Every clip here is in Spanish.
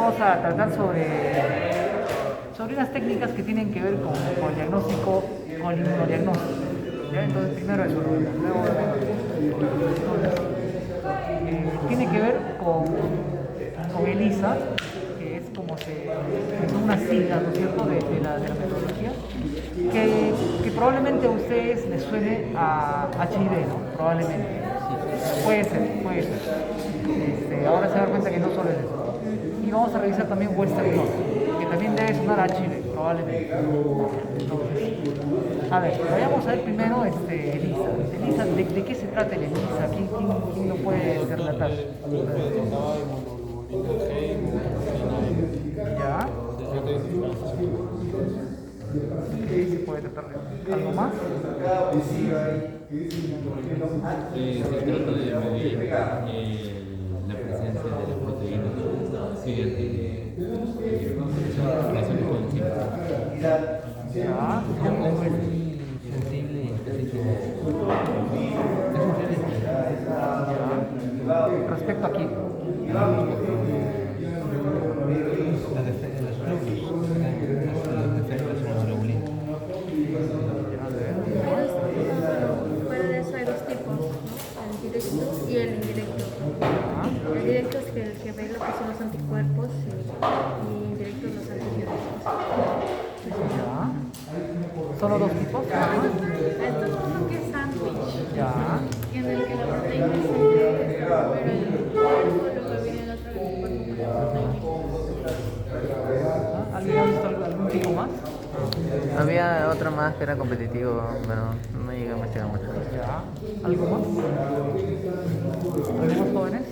vamos a tratar sobre unas técnicas que tienen que ver con el diagnóstico, con el inmunodiagnóstico. ¿Ya? Entonces, primero eso, luego tiene que ver con ELISA, que es como que son unas siglas, ¿no es cierto?, de la metodología, que probablemente a ustedes les suene a HIV, ¿no? Probablemente. Puede ser, puede ser. Ahora se va a dar cuenta que no solo es eso. Y vamos a revisar también Western Blot, que también debe sonar a HIV, probablemente. Entonces, a ver, vayamos a ver primero ELISA. ELISA, ¿de qué se trata el ELISA? ¿Quién lo puede relatar? ¿Ya? Ok, se puede tratar de algo más. Se trata de medir la presencia de las proteínas mediante relaciones con el tiempo. Ya, Es muy sensible y específico. ya. Respecto aquí. Los glóbulos, las células son globulinas. Fuera de eso hay dos tipos, ¿no? El directo y el indirecto. El directo es el que ve lo que son los anticuerpos y indirecto los antibióticos. Ya. ¿Solo dos tipos? Esto es como que sándwich, Ya. en el que la proteína se primero el cuerpo, luego viene el otro el cuerpo con la proteína. ¿Alguien ha visto algún tipo más? Había otro más que era competitivo, pero no llegué a investigar mucho. Ya. ¿Algo más? ¿Algunos jóvenes?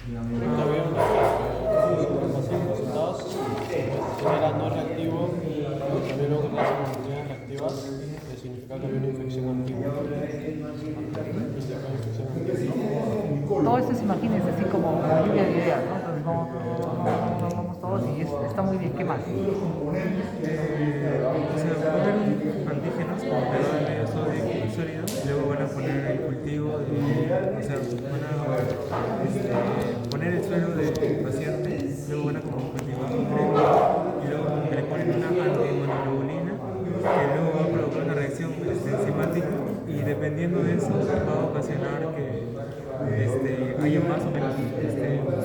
Había una información de resultados, era no reactivo, también luego con las proteínas reactivas, que significa que había una infección antigua. Todo esto es, imagínense, así como lluvia de ideas, ¿no? Entonces vamos todos y está muy bien. ¿Qué más? O sea, ponen antígenos como peróxido de sodio sólido, luego van a poner el cultivo, o sea, van a poner el suelo del paciente, luego van a como cultivar un trigo y luego le ponen una antimonoglobolina que luego va a provocar una reacción enzimática y dependiendo de eso va a ocasionar que haya más o menos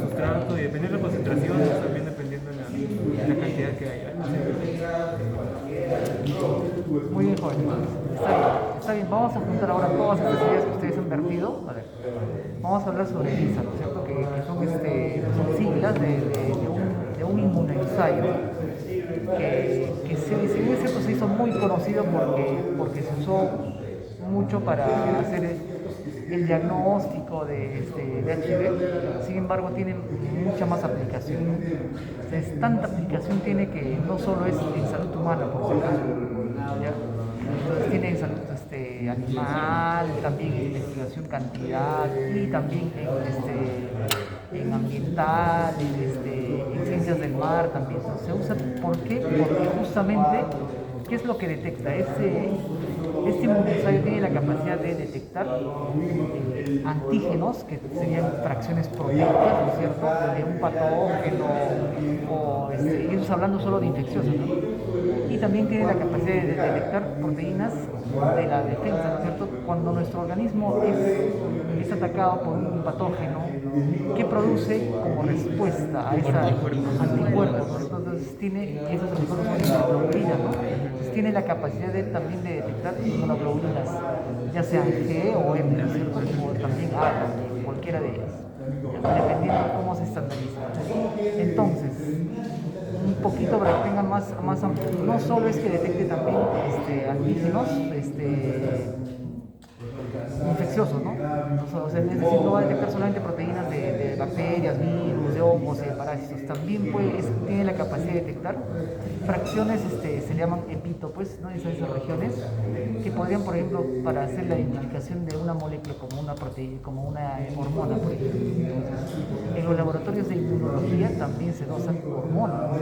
sustrato y dependiendo de la concentración, también dependiendo de la cantidad que haya. Muy bien, jóvenes. Está bien. Vamos a juntar ahora todas estas ideas que ustedes han vertido. A ver, vamos a hablar sobre ELISA, ¿no es cierto? Que son siglas de un inmunoensayo que si bien es cierto se hizo muy conocido porque se usó mucho para hacer el diagnóstico de HIV, sin embargo tiene mucha más aplicación. Entonces, tanta aplicación tiene que no solo es en salud humana, por si acaso, ¿ya? Entonces tiene en salud animal, también en investigación cantidad y también en ambiental, en ciencias del mar también. Entonces, se usa, ¿por qué? Porque justamente, ¿qué es lo que detecta? Este inmunoensayo tiene la capacidad de detectar antígenos, que serían fracciones proteicas, ¿no es cierto?, de un patógeno, o estamos hablando solo de infecciosos, ¿no? Y también tiene la capacidad de detectar proteínas de la defensa, ¿no es cierto? Cuando nuestro organismo es atacado por un patógeno, ¿qué produce como respuesta a esa anticuerpos? ¿No? Entonces tiene, esos anticuerpos son inmunoglobulinas, ¿no? Entonces tiene la capacidad también de detectar inmunoglobulinas, ya sean G o M, ¿no es cierto? Como también A, también, cualquiera de ellas, dependiendo de cómo se estandariza. Entonces, un poquito para que tengan más amplio, no solo es que detecte también antígenos infecciosos, ¿no? O sea, es decir, no va a detectar solamente proteínas de bacterias, virus, de hongos, de parásitos, también tiene la capacidad de detectar fracciones, se llaman epítopes, ¿no? Esas regiones que podrían, por ejemplo, para hacer la identificación de una molécula como una proteína, como una hormona, por ejemplo. Entonces, en los laboratorios de inmunología también se dosan hormonas, ¿no?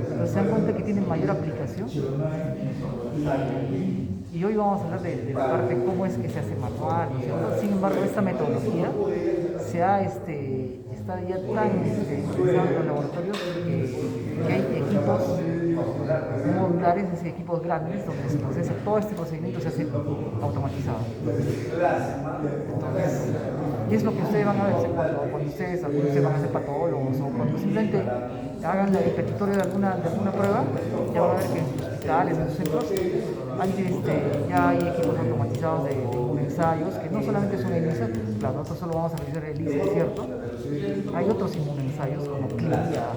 Pero se dan cuenta que tienen mayor aplicación. Y hoy vamos a hablar de la parte cómo es que se hace manual, ¿no? Sin embargo, esta metodología se ha está ya tan utilizado en los laboratorios que hay equipos modulares, es decir, equipos grandes, donde se procesa todo este procedimiento, se hace automatizado. Entonces, y es lo que ustedes van a ver cuando ustedes van a ser patólogos o cuando simplemente hagan el petitorio de alguna prueba, ya van a ver que en sus hospitales, en sus centros, ya hay equipos automatizados de inmunoensayos, que no solamente son ELISA, claro, nosotros solo vamos a realizar ELISA, es cierto. Hay otros inmunoensayos como CLIA,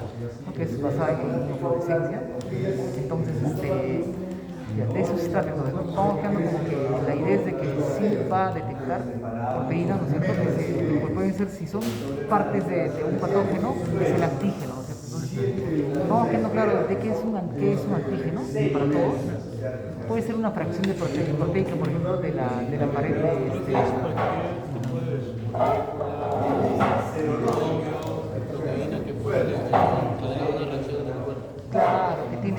¿no? Que es basada en inmunofluorescencia. Entonces, de eso se trata. Entonces, estamos quedando como que la idea es de que sí va a detectar proteínas, ¿no es cierto? Que pueden ser, si son partes de un patógeno, es el antígeno, ¿no es cierto? Entonces, estamos quedando claro de qué es un antígeno para todos. Puede ser una fracción de proteica, por ejemplo, de la pared de proteína que puede generar una reacción en el cuerpo. Claro, que tiene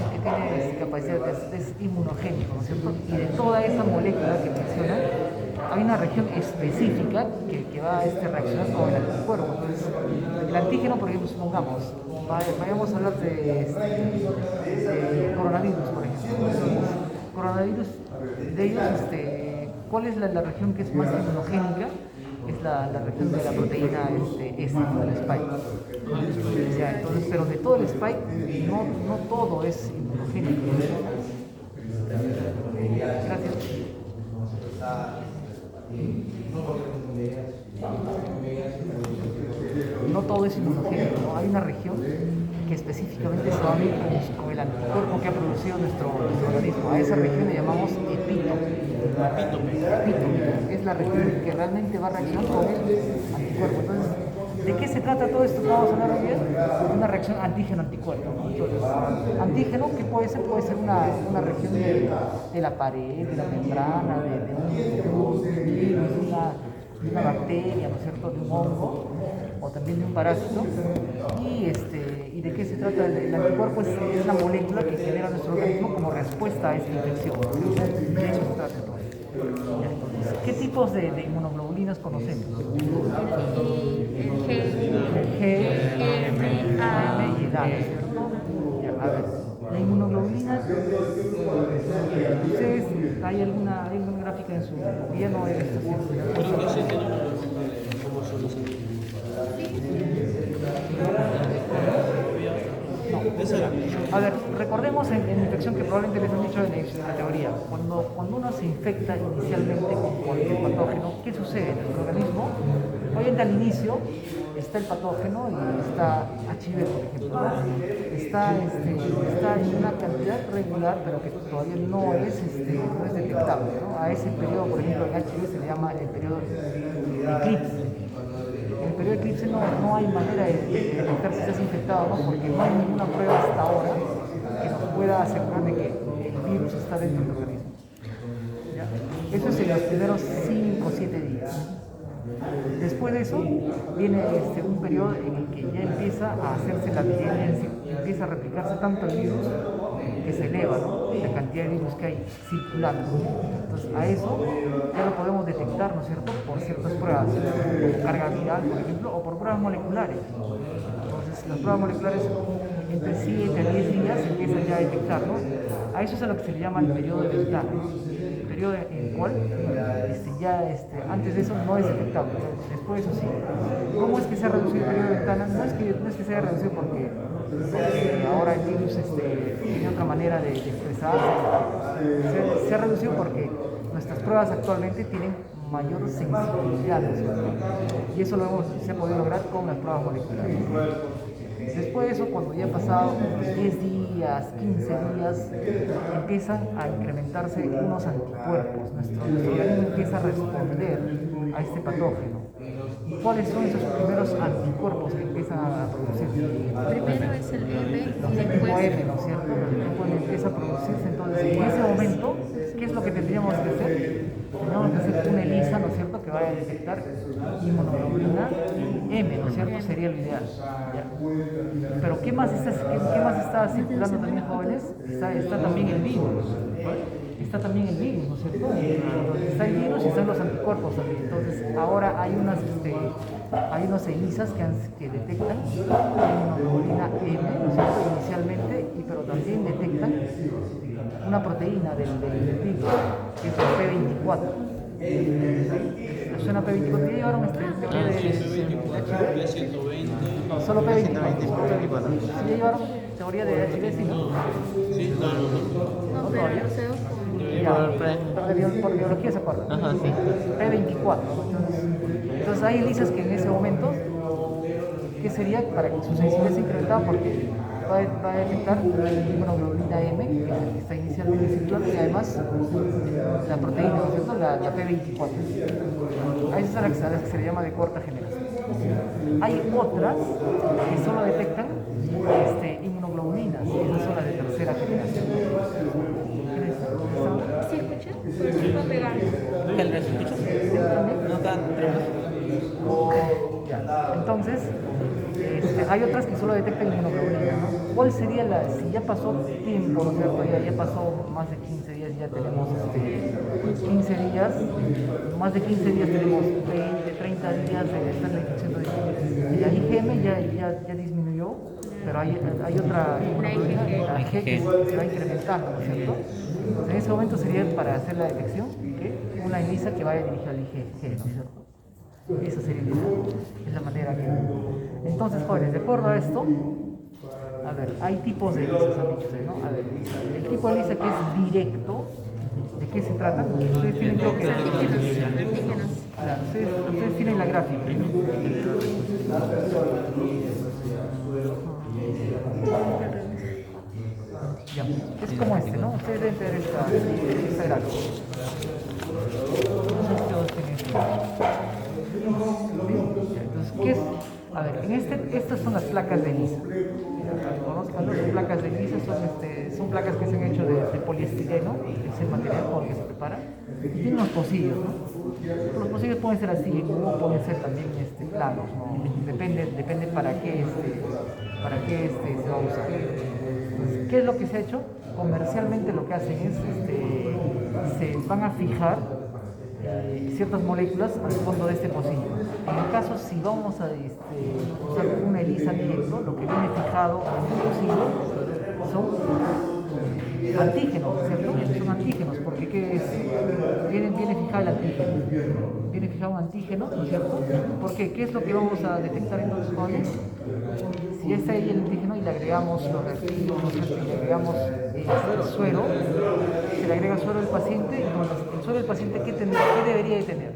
capacidad, es inmunogénico, ¿no es cierto? Y de toda esa molécula que menciona, hay una región específica que va a reaccionar con el anticuerpo. Entonces, el antígeno, por ejemplo, supongamos, vayamos a hablar de coronavirus, por ejemplo. Entonces, coronavirus, de ellos, ¿cuál es la región que es más inmunogénica? Es la región de la proteína S, del spike. O sea, entonces, pero de todo el spike, no todo es inmunogénico. Gracias. No todo es inmunogénico, ¿no? Hay una región que específicamente se va a unir con el anticuerpo que ha producido nuestro organismo. A esa región le llamamos epítome. Epítome es la región que realmente va a reaccionar con el anticuerpo. Entonces, ¿de qué se trata todo esto que vamos a hablar hoy día? Una reacción antígeno-anticuerpo, ¿no? Entonces, antígeno, ¿qué puede ser? Puede ser una región de la pared, de la membrana, de un virus, de una bacteria, ¿no es cierto?, de un hongo, o también de un parásito. ¿Y de qué se trata? El anticuerpo es la molécula que genera nuestro organismo como respuesta a esta infección. De eso se trata todo. ¿Qué tipos de inmunoglobulinas conocemos? G, M, A y el A, ¿no es cierto? A ver, la inmunoglobulina, ¿ustedes hay alguna gráfica en su gobierno de esta Creo que sí tiene cómo son los antígenos. No. A ver, recordemos en infección que probablemente les han dicho en la teoría. Cuando uno se infecta inicialmente con cualquier patógeno, ¿qué sucede? En nuestro organismo, obviamente al inicio está el patógeno y está HIV, por ejemplo, ¿no? Está en una cantidad regular, pero que todavía no es detectable, ¿no? A ese periodo, por ejemplo, en HIV se le llama el periodo de eclipse. En el periodo de eclipse no hay manera de detectar si estás infectado o no, porque no hay ninguna prueba hasta ahora que nos pueda asegurar de que el virus está dentro del organismo. ¿Ya? Eso es en los primeros 5 o 7 días. Después de eso viene un periodo en el que ya empieza a hacerse la vigilancia, empieza a replicarse tanto el virus que se eleva, ¿no?, la cantidad de virus que hay circulando. Entonces a eso ya lo podemos detectar, ¿no es cierto?, por ciertas pruebas, como carga viral, por ejemplo, o por pruebas moleculares. Entonces las pruebas moleculares entre 7 a 10 días se empiezan ya a detectar, ¿no? A eso es a lo que se le llama el periodo de ventana. Periodo en el cual antes de eso no es detectable. Después eso sí. ¿Cómo es que se ha reducido el periodo de ventana? No es que se haya reducido porque ahora el virus tiene otra manera de expresarse. Se ha reducido porque nuestras pruebas actualmente tienen mayor sensibilidad, ¿no es cierto? Y eso se ha podido lograr con las pruebas moleculares. Después de eso, cuando ya han pasado unos 10 días, 15 días, empiezan a incrementarse unos anticuerpos. Nuestro organismo empieza a responder a este patógeno. ¿Y cuáles son esos primeros anticuerpos que empiezan a producir? Primero es el M y El tipo después M, ¿no es cierto? El tipo M empieza a producirse. Entonces, en ese momento, ¿qué es lo que tendríamos que hacer? Tendríamos que hacer una ELISA, ¿no es cierto?, que vaya a detectar inmunoglobulina M, ¿no es cierto? Sería lo ideal. ¿Ya? Pero ¿qué más está circulando también, jóvenes? Está también el virus. está también el virus, ¿no es cierto? Está el virus y están los anticuerpos también. Entonces, ahora hay unas ELISAs que detectan inmunoglobulina M, ¿no es cierto? Inicialmente, pero también detectan una proteína del virus, que es el P24. Suena P24, ¿ya llevaron teoría de HIV? B120. No, solo P24. ¿Sí ya llevaron teoría de HIV? Sí, ¿no? Sí, no. No, pero todavía. no sé cómo. Ya, por biología se acuerda. Ajá, sí. P24. Entonces hay ELISAs que en ese momento, ¿qué sería? Para que su sensibilidad se incrementara porque va a detectar inmunoglobulina M, que es el que está inicialmente circulando, y además la proteína, ¿no es cierto? La P24. A esas son las que se le llama de cuarta generación. Hay otras que solo detectan inmunoglobulinas, y esas son las de tercera generación. ¿Sí escucha? Pues está pegando. ¿Qué el resto escuchas? No tan Ya. Entonces, hay otras que solo detectan inmunoglobulina, ¿no? ¿Cuál sería si ya pasó tiempo, ¿no es cierto? Ya pasó más de 15 días, ya tenemos 15 días, más de 15 días tenemos 20, 30 días de estar la infección de la IgM ya disminuyó, pero hay otra inmunoglobulina, la G, que se va incrementando, ¿no es cierto? Entonces, en ese momento sería para hacer la detección una ELISA que vaya dirigida al IgG, ¿no es cierto? Esa sería es la manera que... Entonces, jóvenes, de acuerdo a esto, a ver, hay tipos de ELISAs, han dicho ustedes, ¿no? A ver, el tipo de ELISA que es directo, ¿de qué se trata? Ustedes tienen creo que... Antígenos. Claro, ustedes tienen la gráfica, ¿no? Ya, es como ¿no? Ustedes deben tener esta gráfica. Entonces, ¿qué es? A ver, estas son las placas de ELISA. Conozcan, las placas de ELISA son placas que se han hecho de poliestireno, que es el material con el que se prepara, y tienen unos pocillos, ¿no? Los pocillos pueden ser así, como pueden ser también planos, ¿no? Depende para qué se va a usar. Entonces, ¿qué es lo que se ha hecho? Comercialmente lo que hacen es, se van a fijar ciertas moléculas al fondo de este pocillo. En el caso, si vamos a usar una ELISA directo, lo que viene fijado en el pocillo son antígenos, ¿cierto? Son antígenos, porque viene fijado el antígeno. Viene fijado un antígeno, ¿no es cierto? ¿Por qué? ¿Qué es lo que vamos a detectar entonces, jóvenes? Si es ahí el antígeno y le agregamos los reactivos, ¿no es cierto? Y le agregamos el suero, se le agrega el suero al paciente, entonces el suero del paciente, ¿qué debería de tener?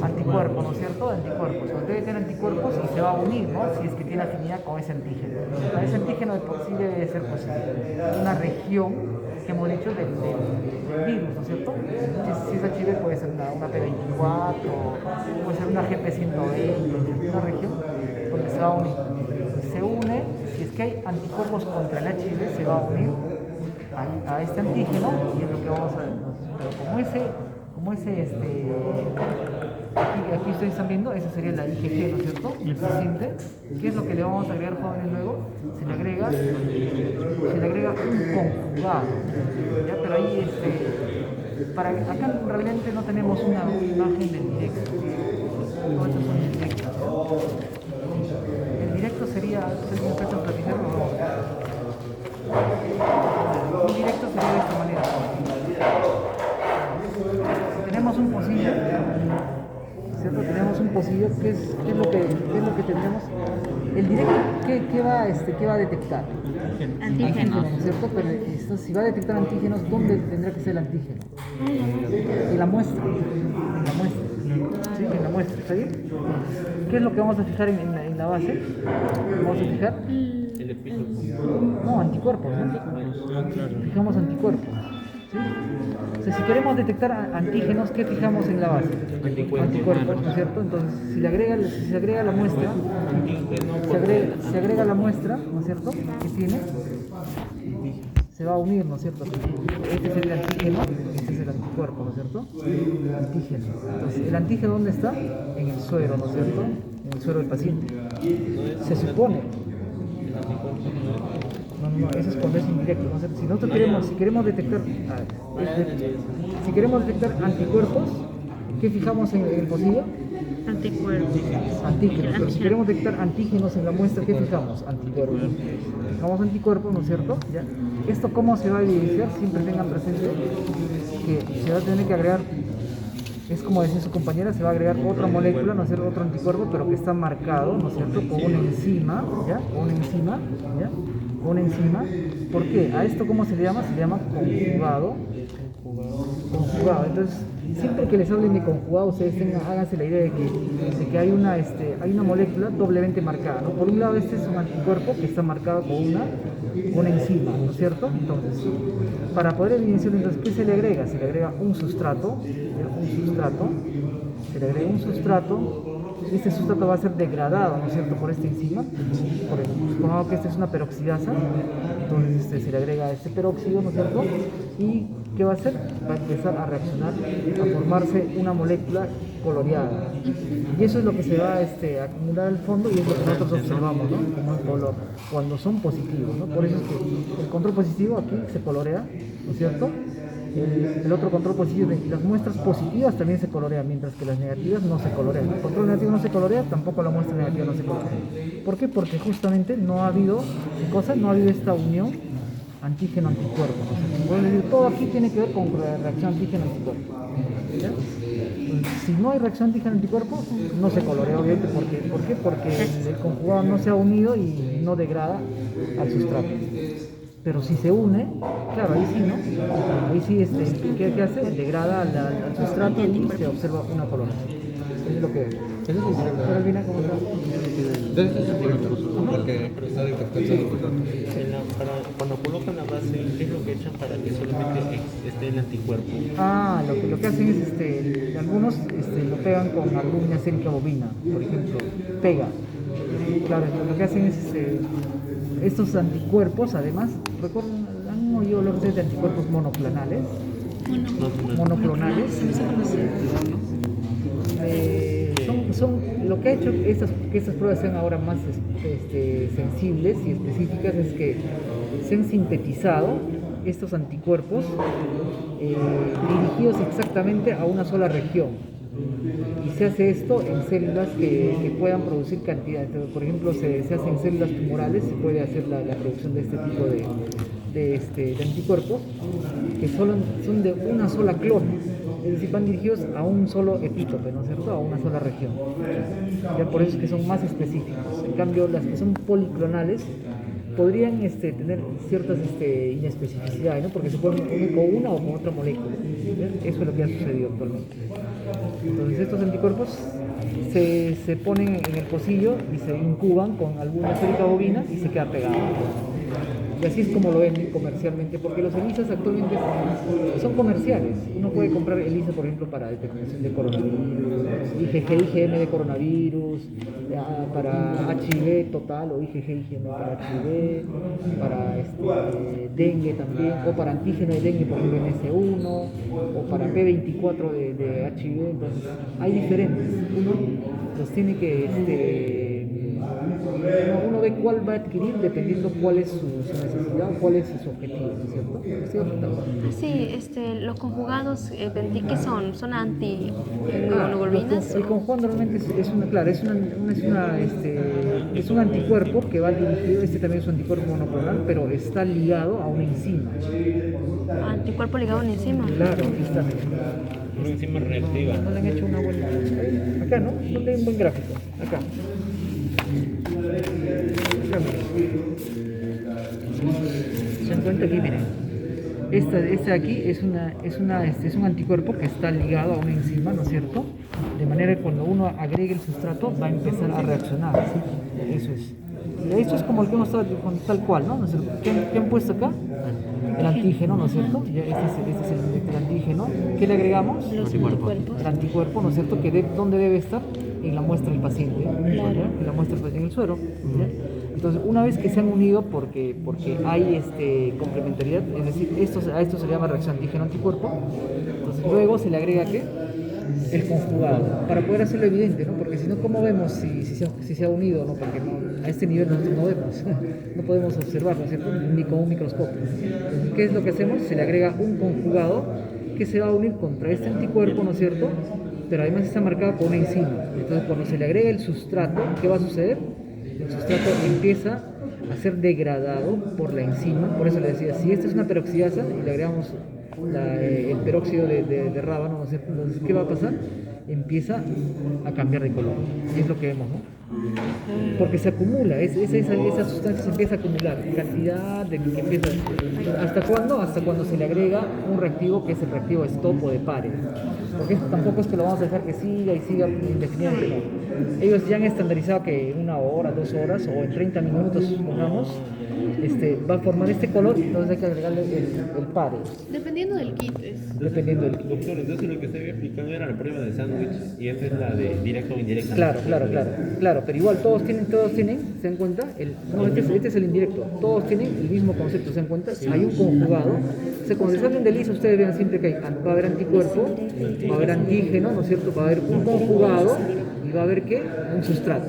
Anticuerpos, ¿no es cierto? Anticuerpos. Debe tener anticuerpos y se va a unir, ¿no? Si es que tiene afinidad con ese antígeno. Ese antígeno de por sí debe ser pues, una región que hemos dicho del virus, ¿no es cierto? Si es HIV puede ser una P24, puede ser una GP120, una región donde se va a unir. Se une, si es que hay anticuerpos contra el HIV, se va a unir a este antígeno y es lo que vamos a ver. Pero aquí ustedes están viendo, esa sería la IgG, ¿no es cierto? El paciente, ¿qué es lo que le vamos a agregar, jóvenes, luego? Se le agrega un conjugado, ¿ya? Pero ahí, acá realmente no tenemos una imagen del directo, no, estos son directos, ¿no? El directo sería, ¿ustedes me prestan platicar o no? Un directo sería de esta manera, tenemos un pocillo, ¿cierto? Tenemos un pocillo, ¿qué es lo que tendremos? El directo, ¿qué va a detectar? Antígenos. ¿Cierto? Pero si va a detectar antígenos, ¿dónde tendrá que ser el antígeno? En la muestra. ¿Sí? En la muestra, ¿está bien? ¿Qué es lo que vamos a fijar en la base? ¿Vamos a fijar? El epílogo. No, anticuerpos, ¿no? Fijamos anticuerpos. ¿Sí? O sea, si queremos detectar antígenos, ¿qué fijamos en la base? Anticuerpos, ¿no es cierto? Entonces, si se agrega la muestra, se agrega la muestra, ¿no es cierto? Que tiene, se va a unir, ¿no es cierto? Este es el antígeno, este es el anticuerpo, ¿no es cierto? Antígeno. Entonces, ¿el antígeno dónde está? En el suero, ¿no es cierto? En el suero del paciente. Se supone. No, eso es cuando es indirecto. ¿No? Si nosotros queremos, si queremos detectar anticuerpos, ¿qué fijamos en el pocillo? Anticuerpos. Antígenos. Pero si queremos detectar antígenos en la muestra, ¿qué fijamos? Anticuerpos. Fijamos anticuerpos, ¿no es cierto? ¿Ya? ¿Esto cómo se va a evidenciar? Siempre tengan presente que se va a tener que agregar, es como decía su compañera, se va a agregar otra molécula, ¿no es cierto? Otro anticuerpo, pero que está marcado, ¿no es cierto? Con una enzima, ¿ya? Con una enzima. ¿Por qué? ¿A esto cómo se le llama? Se le llama conjugado. Entonces, siempre que les hablen de conjugado, ustedes háganse la idea de que hay una molécula doblemente marcada, ¿no? Por un lado, este es un anticuerpo que está marcado con una enzima, ¿no es cierto? Entonces, para poder evidenciar, entonces, ¿qué se le agrega? Se le agrega un sustrato, se le agrega un sustrato. Este sustrato va a ser degradado, ¿no es cierto?, por esta enzima. Supongamos que esta es una peroxidasa, entonces se le agrega este peróxido, ¿no es cierto? ¿Y qué va a hacer? Va a empezar a reaccionar, a formarse una molécula coloreada. Y eso es lo que se va a acumular al fondo y es lo que nosotros observamos, ¿no? Como el color, cuando son positivos, ¿no? Por eso es que el control positivo aquí se colorea, ¿no es cierto? El otro control positivo, las muestras positivas también se colorean, mientras que las negativas no se colorean. El control negativo no se colorea, tampoco la muestra negativa no se colorea. ¿Por qué? Porque justamente no ha habido esta unión antígeno-anticuerpo. Todo aquí tiene que ver con reacción antígeno-anticuerpo. Si no hay reacción antígeno-anticuerpo, no se colorea, obviamente. ¿Por qué? Porque el conjugado no se ha unido y no degrada al sustrato. Pero si se une, claro, ahí sí, ¿no? Ahí sí, ¿qué hace? Degrada al sustrato y se observa una coloración. Eso es lo que es. Pero al final, ¿cómo está? Porque está detectando. Cuando colocan la base, ¿qué es lo que echan para que solamente esté el anticuerpo? Lo que hacen es, algunos lo pegan con albúmina sérica bovina, por ejemplo, pega. Claro, lo que hacen es estos anticuerpos, además, ¿recuerdan? ¿Han oído hablar ustedes de anticuerpos monoclonales? Monoclonales. Lo que ha hecho que estas pruebas sean ahora más sensibles y específicas es que se han sintetizado estos anticuerpos dirigidos exactamente a una sola región. Y se hace esto en células que puedan producir cantidad. Por ejemplo, se hace en células tumorales, se puede hacer la producción de este tipo de anticuerpos que son de una sola clona. Es decir, van dirigidos a un solo epítope, ¿no es cierto? A una sola región. Ya por eso es que son más específicos. En cambio, las que son policlonales podrían tener ciertas inespecificidades, ¿no? Porque se pueden unir con una o con otra molécula. ¿Ya? Eso es lo que ha sucedido actualmente. Entonces estos anticuerpos se ponen en el pocillo y se incuban con alguna sérica bovina y se queda pegado. Y así es como lo venden comercialmente, porque los ELISAs actualmente son comerciales. Uno puede comprar ELISA, por ejemplo, para detección de coronavirus, IgG, IgM de coronavirus, para HIV total o IgG, IgM para HIV, para dengue también, o para antígeno de dengue, por ejemplo, NS1, o para P24 de HIV. Entonces, hay diferentes. Uno los tiene que uno ve cuál va a adquirir dependiendo cuál es su necesidad o cuál es su objetivo, ¿no es cierto? Sí, los conjugados, ¿qué son? ¿Son anti-inmunoglobulinas? El conjugado normalmente es un anticuerpo que va dirigido, también es un anticuerpo monoclonal, pero está ligado a una enzima. ¿Anticuerpo ligado a una enzima? Claro, aquí está. Una enzima reactiva. No le han hecho una buena. Acá, ¿no? No le un buen gráfico. Acá. Se encuentra aquí, miren. Este aquí es un anticuerpo que está ligado a una enzima, ¿no es cierto? De manera que cuando uno agregue el sustrato va a empezar a reaccionar, ¿sí? Eso es. Esto es como el que hemos estado tal cual, ¿no? ¿Qué han puesto acá? El antígeno, ¿no es cierto? Este es el antígeno. ¿Qué le agregamos? Los anticuerpos. El anticuerpo, ¿no es cierto? ¿Dónde debe estar? En la muestra del paciente, claro. En la muestra en el suero. ¿Ya? Entonces, una vez que se han unido, porque hay complementariedad, es decir, a esto se le llama reacción antígeno-anticuerpo, entonces luego se le agrega ¿qué? el conjugado, para poder hacerlo evidente, ¿no? Porque si no, ¿cómo vemos si se ha unido o no? Porque a este nivel nosotros no vemos, no podemos observar, ¿no es cierto? Ni con un microscopio. Entonces, ¿qué es lo que hacemos? Se le agrega un conjugado que se va a unir contra este anticuerpo, ¿no es cierto? Pero además está marcado por una enzima. Entonces, cuando se le agrega el sustrato, ¿qué va a suceder? El sustrato empieza a ser degradado por la enzima. Por eso le decía, si esta es una peroxidasa y le agregamos el peróxido de rábano, ¿no es cierto? Entonces, ¿qué va a pasar? Empieza a cambiar de color. Y es lo que vemos, ¿no? Porque se acumula, esa sustancia se empieza a acumular, cantidad de que empieza. ¿Hasta cuándo? Hasta cuando se le agrega un reactivo que es el reactivo stop o de pare. Porque tampoco es que lo vamos a dejar que siga y siga indefinidamente. No. Ellos ya han estandarizado que en 1 hora, 2 horas o en 30 minutos, pongamos, va a formar este color, entonces hay que agregarle el pare. Dependiendo del kit es. Dependiendo del kit. Doctor, entonces lo que estaba explicando era la prueba de sándwich y esta es la de directo o indirecto. Claro, pero igual todos tienen, ¿se dan cuenta? Este es el indirecto, todos tienen el mismo concepto, ¿se dan cuenta? Hay un conjugado, o sea, cuando les hablen de lisa, ustedes vean siempre que va a haber anticuerpo, va a haber antígeno, ¿no es cierto? Va a haber un conjugado y va a haber, ¿qué? Un sustrato.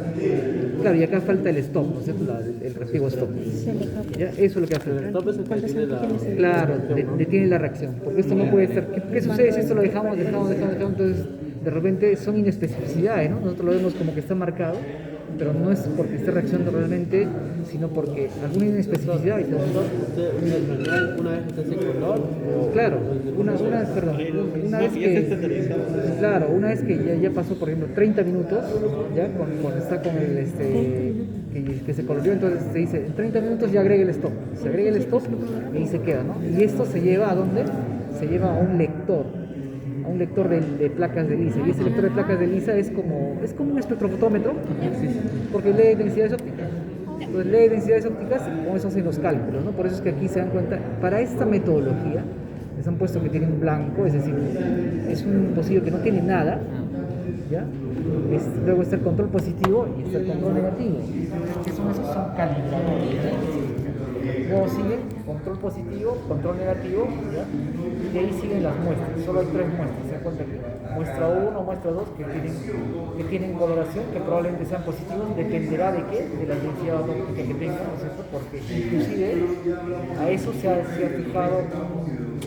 Claro, y acá falta el stop, ¿no es cierto? El reactivo stop. ¿Ya? Eso es lo que hace. El stop es el que detiene la... Claro, detiene la reacción, porque esto no puede estar. ¿Qué sucede si esto lo dejamos? Entonces de repente son inespecificidades, ¿no? Nosotros lo vemos como que está marcado, pero no es porque esté reaccionando realmente, sino porque alguna inespecificidad. Una vez que se color, claro, una vez que ya pasó, por ejemplo, 30 minutos, ya cuando está con el que se coloreó, entonces se dice, en 30 minutos ya agregue el stop. Se agrega el stop y ahí se queda, ¿no? Y esto se lleva ¿a dónde? Se lleva a un lector de placas de lisa, y ese lector de placas de lisa es como un espectrofotómetro, porque lee densidades ópticas. Entonces lee densidades ópticas y con eso hacen los cálculos, ¿no? Por eso es que aquí se dan cuenta, para esta metodología les han puesto que tiene un blanco, es decir, es un pocillo que no tiene nada, ¿ya? Luego está el control positivo y está el control negativo. ¿Qué son esos? Son calibradores. Luego sigue control positivo, control negativo, ¿ya? Y ahí siguen las muestras. Solo hay 3 muestras. Se dan cuenta que muestra 1, muestra 2 que tienen coloración, que probablemente sean positivos, dependerá de qué, de la densidad óptica que tengan, ¿no es cierto? Porque inclusive a eso se ha fijado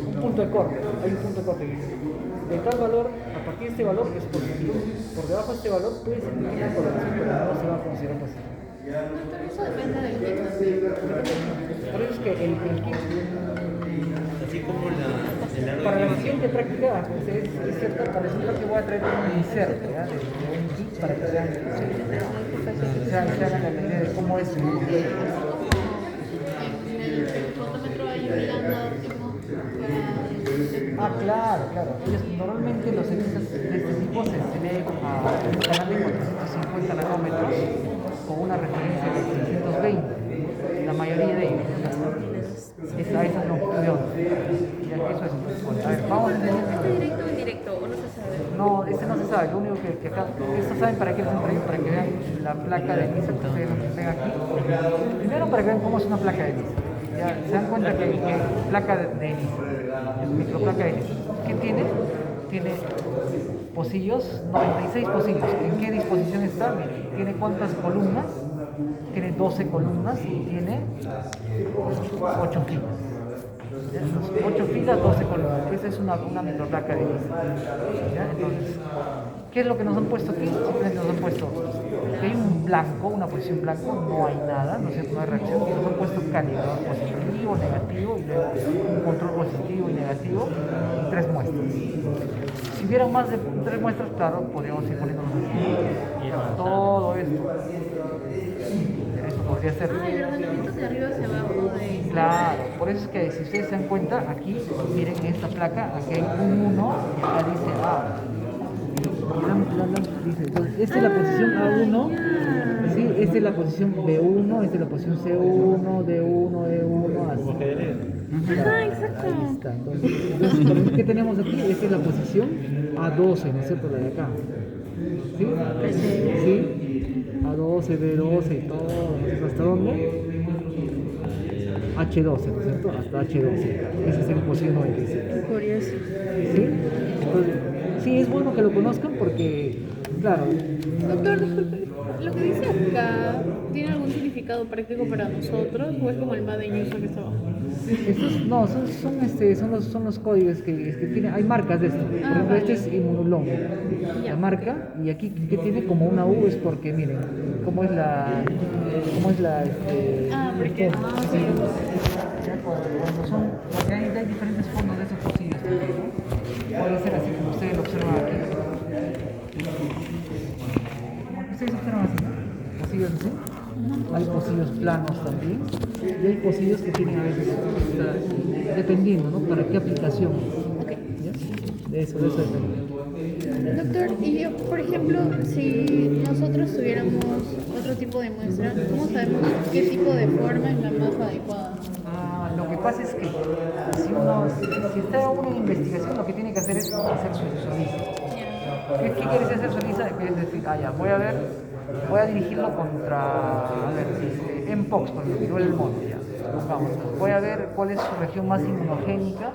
un punto de corte. Hay un punto de corte. De tal valor, a partir de este valor es positivo. Por debajo de este valor puede ser una coloración, pero no se va a considerar positivo. Doctor, eso depende del kit también. Por eso es que el kit, Así como para la siguiente práctica, es cierto, para la siguiente práctica voy a traer un inserto, ¿ya? De un kit para que vean, se hagan la idea de cómo es. En el fotómetro hay un lambda óptimo Claro. Ellos, normalmente los elisas de este tipo se leen a un canal de 450 nanómetros con una referencia de 620, la mayoría de ellos. Esa es la longitud de onda. Eso es. A ver, vamos a entender. ¿Este directo o indirecto o no se sabe? No, no se sabe. Lo único que acá, esto saben para qué lo han traído, para que vean la placa de lisa que ustedes ven aquí. Primero para que vean cómo es una placa de lisa. Ya se dan cuenta que placa de lisa, microplaca de lisa. ¿Qué tiene? Tiene pocillos, 96 pocillos. ¿En qué disposición está? Miren, tiene cuántas columnas, tiene 12 columnas y tiene 8 filas. 8 filas, 12 columnas. Esa es una microplaca de lisa. ¿Ya? Entonces, ¿qué es lo que nos han puesto aquí? Simplemente nos han puesto que hay un blanco, una posición blanco, no hay nada, no hay reacción, y nos han puesto un calibrador positivo, negativo, y luego un control positivo y negativo, y 3 muestras. Si hubiera más de 3 muestras, claro, podríamos ir poniendo todo esto. Eso podría ser. El ordenamiento de arriba hacia abajo de... Claro, por eso es que si ustedes se dan cuenta, aquí, miren esta placa, aquí hay un 1 y acá dice A. Dice, entonces, esta es la posición A1, ¿sí? Esta es la posición B1, esta es la posición C1, D1, E1, así. Ajá, exacto. Ahí está. Entonces, ¿qué tenemos aquí? Esta es la posición A12, ¿no es cierto? La de acá. ¿Sí? ¿Sí? A12, B12 y todo, ¿no es cierto? ¿Hasta dónde? H12, ¿no es cierto? Hasta H12. Esa es la posición 97. Curioso. ¿Sí? Entonces, sí, es bueno que lo conozcan porque, claro, Doctor, disculpe, lo que dice acá, ¿tiene algún significado práctico para nosotros o es como el Made in USA que está abajo? estos no, son los códigos que tiene, hay marcas de esto. Por ejemplo, vale. este es Immunulon, la marca, y aquí que tiene como una U es porque miren, cómo es la Porque, el fondo. sí. Porque hay diferentes fondos de esos pocillos también, ¿no? Puede ser así como ustedes lo observan aquí. Ustedes observan así, ¿no? Pocillos así. Hay pocillos planos también y hay pocillos que tienen a veces, dependiendo, ¿no? Para qué aplicación. ¿Ya? De eso depende. Doctor, y yo, por ejemplo, si nosotros tuviéramos otro tipo de muestra, ¿cómo sabemos qué tipo de forma es la más adecuada? Lo que pasa es que si está uno en investigación, lo que tiene que hacer es hacer su visa. ¿Qué quiere decir hacer su visa? Es decir, ya, voy a dirigirlo contra, Mpox, por ejemplo, viruela del mono, ya. Vamos, voy a ver cuál es su región más inmunogénica,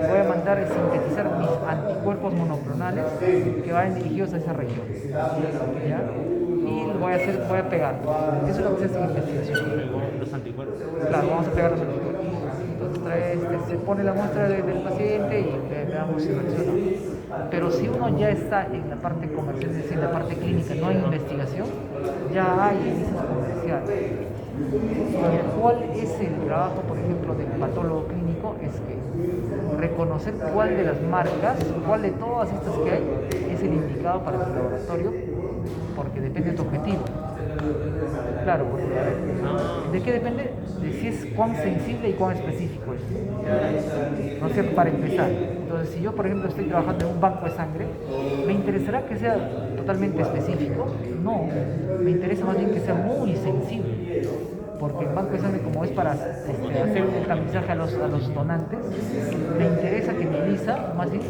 voy a mandar a sintetizar mis anticuerpos monoclonales que vayan dirigidos a esa región, ¿ya? Y voy a pegar. Eso es lo que se hace en investigación. Los anticuerpos. Claro, vamos a pegar los anticuerpos. Entonces se pone la muestra del paciente y veamos si reacciona. Pero si uno ya está en la parte comercial, es decir, en la parte clínica, no hay investigación, ya hay listas comerciales. ¿Cuál es el trabajo, por ejemplo, del patólogo clínico? Es que reconocer cuál de las marcas, cuál de todas estas que hay, es el indicado para tu laboratorio, porque depende de tu objetivo. Claro, porque, ¿de qué depende? De si es cuán sensible y cuán específico es. No sé, para empezar. Entonces, si yo, por ejemplo, estoy trabajando en un banco de sangre, ¿me interesará que sea totalmente específico? No, me interesa más bien que sea muy sensible. Porque el banco de sangre, como es para hacer un tamizaje a los donantes, me interesa que mi ELISA, más bien,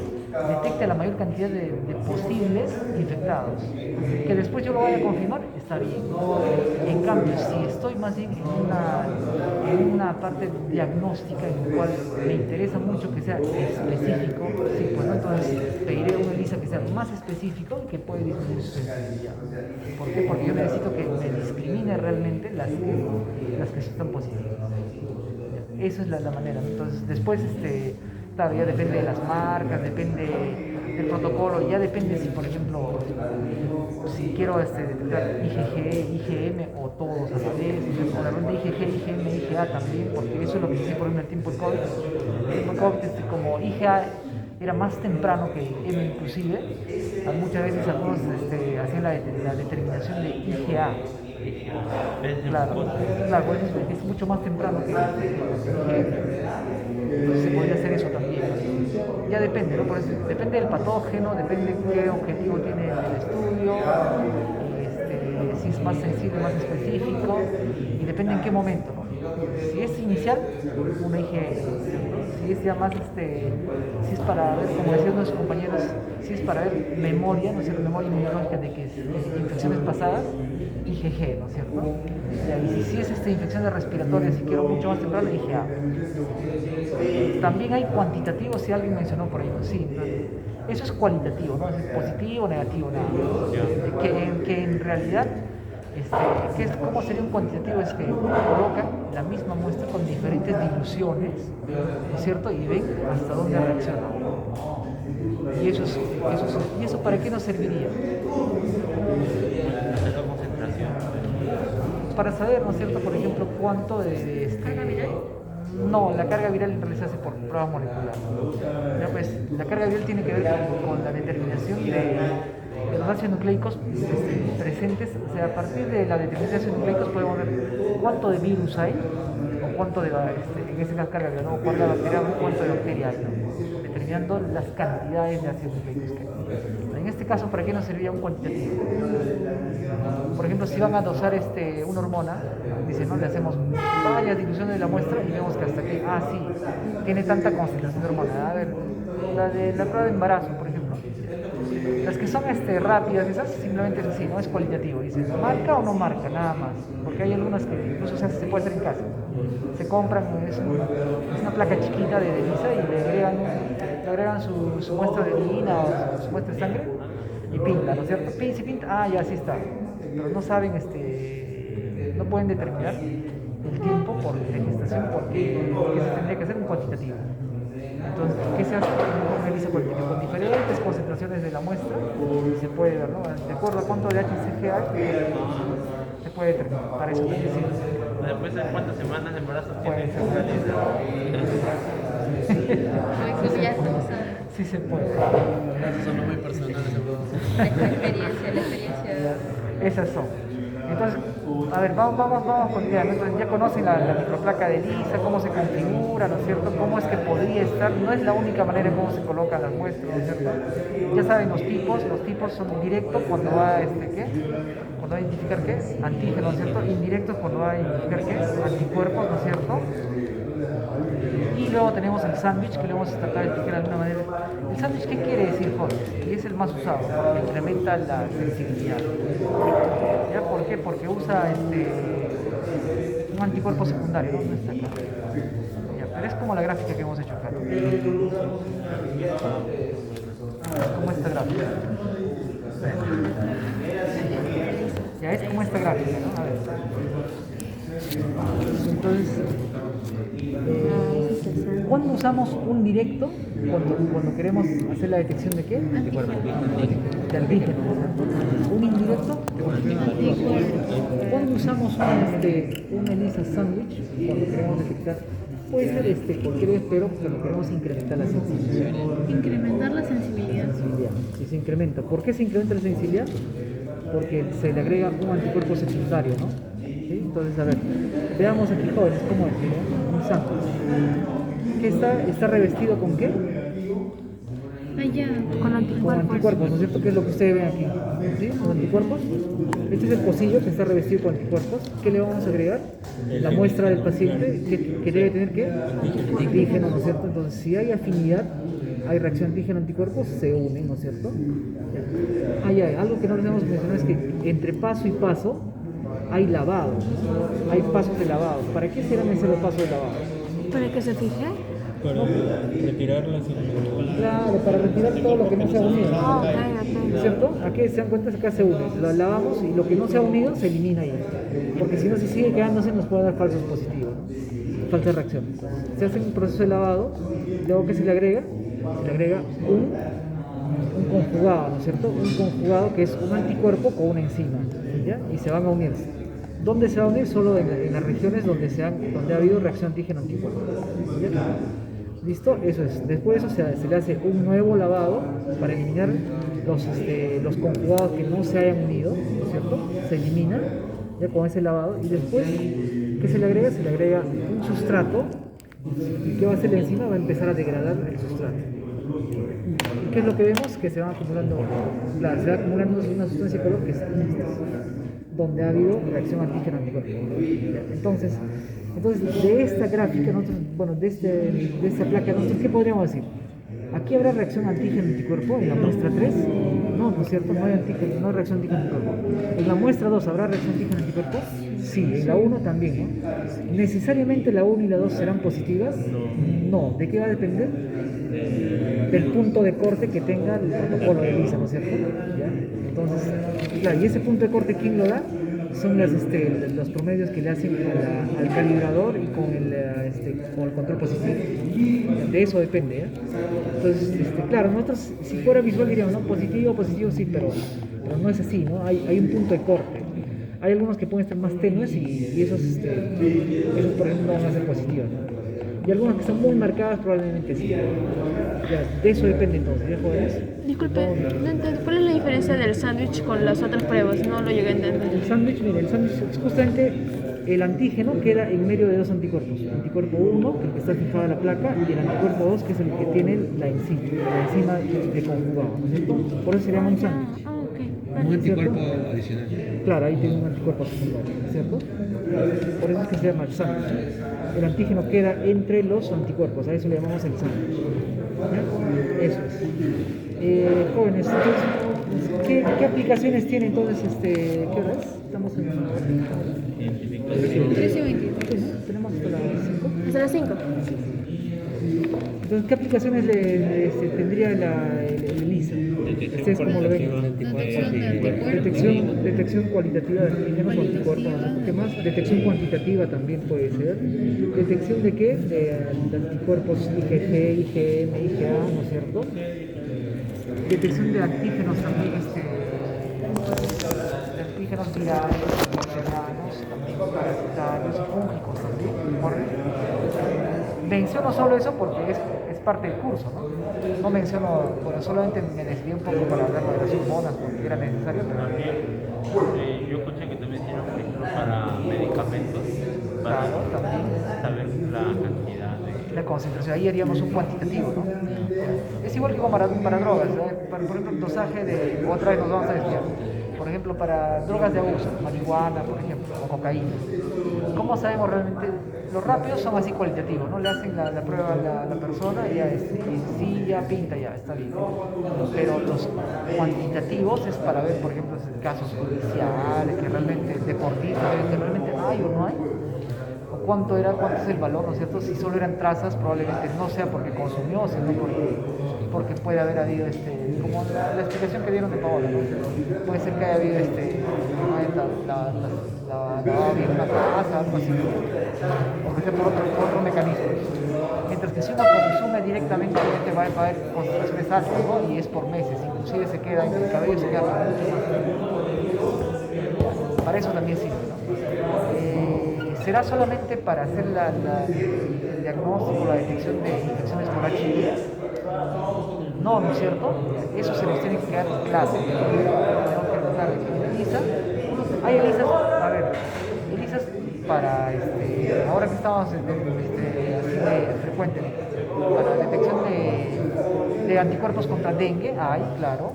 detecte la mayor cantidad de posibles infectados. Que después yo lo vaya a confirmar, está bien. En cambio, si estoy más bien en una parte diagnóstica en la cual me interesa mucho que sea específico, sí, pues ¿no? Entonces pediré una ELISA que sea más específico y que puede disminuir su sensibilidad. ¿Por qué? Porque yo necesito que me discrimine realmente las que están positivas. Esa es la manera. Entonces, después, claro, ya depende de las marcas, depende del protocolo, ya depende si, por ejemplo, si quiero detectar IgG, IgM o todos a la vez, o de repente IgG, IgM, IgA también, porque eso es lo que hice, por ejemplo, en el tiempo de COVID. El tiempo de COVID, como IgA era más temprano que M inclusive, muchas veces algunos hacían la determinación de IgA. Claro, es mucho más temprano que entonces se podría hacer eso también. Ya depende, ¿no? Por eso, depende del patógeno, depende qué objetivo tiene el estudio, si es más sensible, más específico, y depende en qué momento, ¿no? Si es inicial, una IgE, si es ya más, si es para ver, como decían nuestros compañeros, si es para ver memoria, ¿no es cierto? Memoria inmunológica de infecciones pasadas, IgG, ¿no es cierto? Y si es infecciones respiratorias, si quiero mucho más temprano, IgA. También hay cuantitativos, si alguien mencionó por ahí, ¿no? Sí, eso es cualitativo, ¿no? Es positivo o negativo, nada. Que en realidad, ¿cómo sería un cuantitativo? Es que colocan la misma muestra con diferentes diluciones, ¿no es cierto? Y ven hasta dónde reacciona. ¿Y eso para qué nos serviría? Para saber, ¿no es cierto? Por ejemplo, cuánto ¿Carga viral? No, la carga viral en realidad se hace por prueba molecular. Ya pues, la carga viral tiene que ver con la determinación de los ácidos nucleicos presentes. O sea, a partir de la determinación de ácidos nucleicos podemos ver cuánto de virus hay, o cuánto de, en ese caso carga viral, ¿no? Cuánta bacteria o cuánto de bacteria hay, ¿no? Determinando las cantidades de ácidos nucleicos que hay. En este caso, ¿para qué nos serviría un cuantitativo? Por ejemplo, si van a dosar una hormona, dicen, ¿no? Le hacemos varias diluciones de la muestra y vemos que hasta aquí, sí, tiene tanta concentración de hormona. A ver, la prueba de embarazo, por ejemplo. Las que son rápidas, esas simplemente es así, no es cualitativo. Dicen, ¿marca o no marca? Nada más. Porque hay algunas unas que incluso se puede hacer en casa. Se compran, es una placa chiquita de ELISA y le agregan su muestra de orina o su muestra de sangre y pinta, ¿no es cierto? Se pinta, ya así está. Pero no saben, no pueden determinar el tiempo de gestación porque se tendría que hacer un cuantitativo. Entonces, ¿qué se hace? Una ELISA cuantitativa con diferentes concentraciones de la muestra se puede ver, ¿no? De acuerdo a cuánto de HCG hay, se puede determinar. Para eso también sirve. Después de cuántas semanas de embarazo Puede tiene. Eso ya estamos Sí se puede. Esos son los muy personales, la experiencia. Esas son. Entonces, a ver, vamos con ya. Entonces, ya conocen la microplaca de ELISA, cómo se configura, ¿no es cierto? Cómo es que podría estar. No es la única manera en cómo se colocan las muestras, ¿no es cierto? Ya saben los tipos son directos cuando va cuando va a identificar qué, antígeno, ¿no es cierto? Indirectos cuando va a identificar qué, anticuerpos, ¿no es cierto? Y luego tenemos el sándwich, que lo hemos tratado de explicar de alguna manera. ¿El sándwich qué quiere decir, Jorge? Y es el más usado, porque incrementa la sensibilidad. ¿Ya? ¿Por qué? Porque usa un anticuerpo secundario, ¿no? No está acá. Ya, pero es como la gráfica que hemos hecho acá. Es como esta gráfica. Ya es como esta gráfica, ¿no? A ver. Entonces, ¿cuándo usamos un directo? Cuando queremos hacer la detección de qué? De antígeno. Un indirecto. ¿Cuándo usamos un ELISA sándwich? Cuando queremos detectar. Puede ser cualquier pero cuando queremos incrementar la sensibilidad. Incrementar la sensibilidad. Si se incrementa. ¿Por qué se incrementa la sensibilidad? Porque se le agrega un anticuerpo secundario, ¿no? ¿Sí? Entonces, a ver, veamos aquí, jóvenes, cómo es, ¿no? Un sándwich. ¿Qué está revestido con qué? Allá, con Con anticuerpos. anticuerpos, ¿no es cierto? Que es lo que ustedes ven aquí. ¿Sí? Con anticuerpos. Este es el pocillo que está revestido con anticuerpos. ¿Qué le vamos a agregar? La muestra del paciente que debe tener ¿qué? Antígeno, ¿no es cierto? Entonces, si hay afinidad, hay reacción antígeno-anticuerpos, se unen, ¿no es cierto? Hay algo que no les hemos mencionado es que entre paso y paso hay lavado, ¿no? Hay pasos de lavado. ¿Para qué serán esos pasos de lavado? ¿Para que se fije? Para retirar la sensibilidad. Claro, para retirar todo lo que no se ha unido. Ah, ok, ¿No es ok. cierto? Aquí se dan cuenta que acá se une, lo lavamos y lo que no se ha unido se elimina ahí. Porque si no, si sigue quedándose, nos puede dar falsos positivos, ¿no? Falsas reacciones. Se hace un proceso de lavado, luego que se le agrega un conjugado, ¿no es cierto? Un conjugado que es un anticuerpo con una enzima, ¿ya? Y se van a unir. ¿Dónde se va a unir? Solo en las regiones donde ha habido reacción antígeno-anticuerpo. ¿Ya? ¿Listo? Eso es. Después de eso se le hace un nuevo lavado para eliminar los conjugados que no se hayan unido, ¿no es cierto? Se elimina ya con ese lavado y después, ¿qué se le agrega? Se le agrega un sustrato y ¿qué va a hacer la enzima? Va a empezar a degradar el sustrato. ¿Y qué es lo que vemos? Que se van acumulando, claro, se va acumulando una sustancia de color que es donde ha habido reacción antígeno-anticuerpo. Entonces, de esta gráfica, de esta placa, nosotros, ¿qué podríamos decir? ¿Aquí habrá reacción antígeno-anticuerpo en la muestra 3? No, ¿no es cierto? No hay reacción antígeno-anticuerpo. ¿En la muestra 2 habrá reacción antígeno-anticuerpo? Sí, en la 1 también, ¿no? ¿Necesariamente la 1 y la 2 serán positivas? No. ¿De qué va a depender? Del punto de corte que tenga el protocolo de ELISA, ¿no es cierto? ¿Ya? Entonces, claro, ¿y ese punto de corte quién lo da? Son los promedios que le hacen al calibrador y con el control positivo. De eso depende, ¿eh? Entonces, claro, nosotros si fuera visual diríamos, ¿no? Positivo, sí, pero no es así, ¿no? Hay un punto de corte. Hay algunos que pueden estar más tenues y esos por ejemplo, no van a ser positivos, ¿no? Y algunas que están muy marcadas probablemente sí. Ya, de eso depende entonces, ¿ya jóvenes? Disculpe, no entiendo. ¿Cuál es la diferencia del sándwich con las otras pruebas? No lo llegué a entender. El sándwich es justamente el antígeno queda en medio de dos anticuerpos. El anticuerpo 1, que está fijado en la placa, y el anticuerpo 2, que es el que tiene la enzima de conjugado, ¿no es cierto? Por eso se llama un sándwich. Ok. Un anticuerpo adicional. Claro, ahí tiene un anticuerpo secundario, ¿cierto? Por eso es que se llama el sándwich. El antígeno queda entre los anticuerpos, a eso le llamamos el sándwich. ¿Ya? Eso es. Jóvenes, entonces, ¿Qué aplicaciones tiene entonces qué hora es? Estamos en Identificación. 13 y 23. tenemos hasta las 5. Hasta las 5. Entonces, ¿qué aplicaciones tendría el ELISA? ¿Ustedes cómo lo ven? Detección de anticuerpos. Detección cualitativa de antígenos o anticuerpos, no sé qué más. Detección cuantitativa también puede ser. ¿Detección de qué? De anticuerpos IgG, IgM, IgA, ¿no es cierto? Detección de antígenos también, de antígenos virales, bacterianos, también parasitarios, fúngicos también. Menciono solo eso porque es parte del curso, ¿no? No menciono, bueno, solamente me desvié un poco para hablar de las hormonas porque era necesario, pero Yo escuché que también sirve, por ejemplo, para medicamentos, para claro, también saber la cantidad de... la concentración, ahí haríamos un cuantitativo, ¿no? Es igual que para drogas, ¿no? Por ejemplo, el dosaje de, otra vez nos vamos a desviar, por ejemplo, para drogas de abuso, marihuana, por ejemplo, o cocaína. ¿Cómo sabemos realmente? Los rápidos son así cualitativos, ¿no? Le hacen la prueba a la persona y ya sí, ya pinta, ya está bien. Pero los cuantitativos es para ver, por ejemplo, casos judiciales, que realmente deportistas, que realmente hay o no hay. O cuánto es el valor, ¿no es cierto? Si solo eran trazas, probablemente no sea porque consumió, sino porque puede haber habido, como la explicación que dieron de Paola, ¿no? Puede ser que haya habido, bien una taza, algo así, porque sea por otro mecanismo. Mientras que si uno consume directamente, obviamente va a haber concentraciones altas, ¿no? Y es por meses, inclusive se queda en el cabello, se queda por mucho más. Para eso también sirve, ¿no? ¿Será solamente para hacer el diagnóstico, la detección de infecciones por HIV? No, ¿no es cierto? Eso se nos tiene que quedar claro. Tenemos que notar ELISA. Hay ELISAs, a ver, ELISAs para, ahora que estamos así de frecuente, para detección de anticuerpos contra dengue, hay, claro.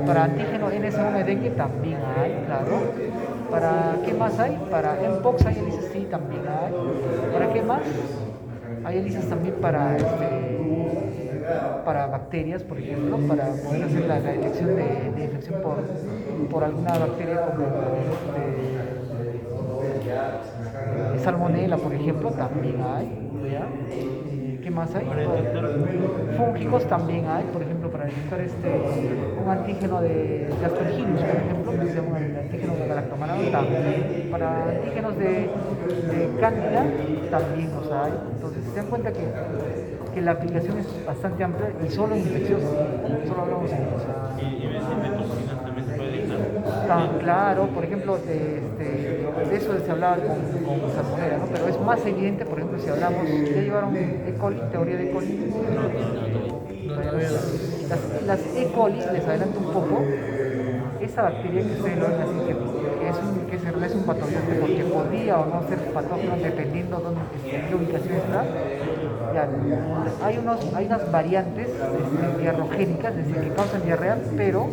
Para antígeno NS1 dengue también hay, claro. ¿Para qué más hay? Para Mpox hay ELISAs, sí, también hay. ¿Para qué más? Hay ELISAs también para bacterias, por ejemplo, para poder hacer la detección de infección por alguna bacteria como Salmonella, por ejemplo, también hay, ¿ya? ¿Qué más hay? Fúngicos también hay, por ejemplo, para detectar un antígeno de Aspergillus, por ejemplo, que se llama el antígeno de Galactomannan, también. Para antígenos de Cándida también los hay. Entonces se dan cuenta que la aplicación es bastante amplia y solo infecciosa, solo hablamos de Y de toxinas también se puede dictar. claro, por ejemplo, de eso se hablaba con Salmonella, ¿no? Pero es más evidente, por ejemplo, si hablamos, ¿ya llevaron E. coli, teoría de E. coli? Las E. coli, les adelanto un poco, esa bacteria que ustedes lo ven así, que es un patógeno, porque podría o no ser patógeno dependiendo de qué ubicación está. Ya, hay unas variantes diarrogénicas, es decir, que causan diarrea, pero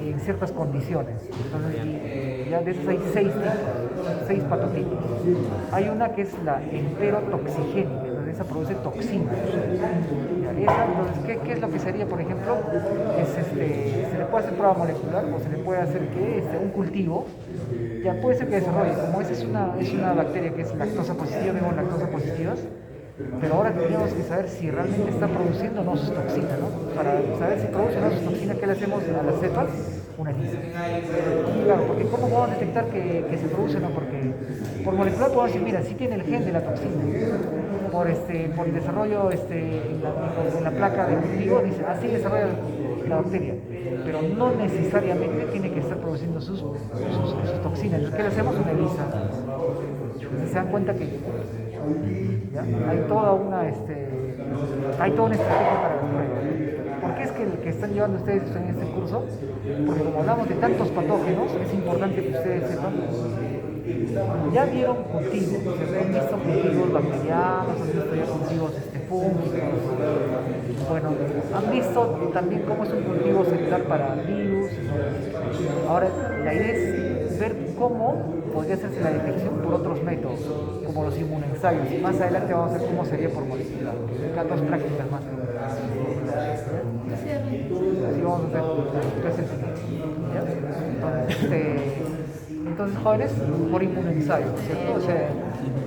en ciertas condiciones. Entonces, ya de esas hay 6 patotipos. Hay una que es la enterotoxigénica, entonces esa produce toxinas. Entonces, ¿qué es lo que sería, por ejemplo? Se le puede hacer prueba molecular o se le puede hacer un cultivo. Ya puede ser que desarrolle, como esa es una bacteria que es lactosa positiva, vemos lactosa positivas. Pero ahora tendríamos que saber si realmente está produciendo o no sus toxinas, ¿no? Para saber si produce o no sus toxinas, ¿qué le hacemos a las cepas? Una ELISA. Claro, porque ¿cómo podemos detectar que se produce o no? Porque por molecular podemos decir, mira, sí tiene el gen de la toxina. Por el desarrollo en la placa de cultivo, dice, así desarrolla la bacteria. Pero no necesariamente tiene que estar produciendo sus toxinas. Entonces, ¿qué le hacemos? Una ELISA. Entonces se dan cuenta que ¿ya? Hay toda una estrategia para las pruebas. ¿Por qué es que están llevando ustedes en este curso? Porque como hablamos de tantos patógenos, es importante que ustedes sepan. Ya vieron cultivos, han visto cultivos bacterianos, han visto ya cultivos fúngicos. Bueno, han visto también cómo es un cultivo celular para virus. Ahora, la idea es ver cómo podría hacerse la detección por otros métodos, como como los inmunoensayos. Y más adelante vamos a ver cómo sería por molecular. Las dos prácticas más. Así vamos a hacer. Entonces, ¿ya? Entonces, jóvenes, por inmunoensayo, ¿cierto? O sea,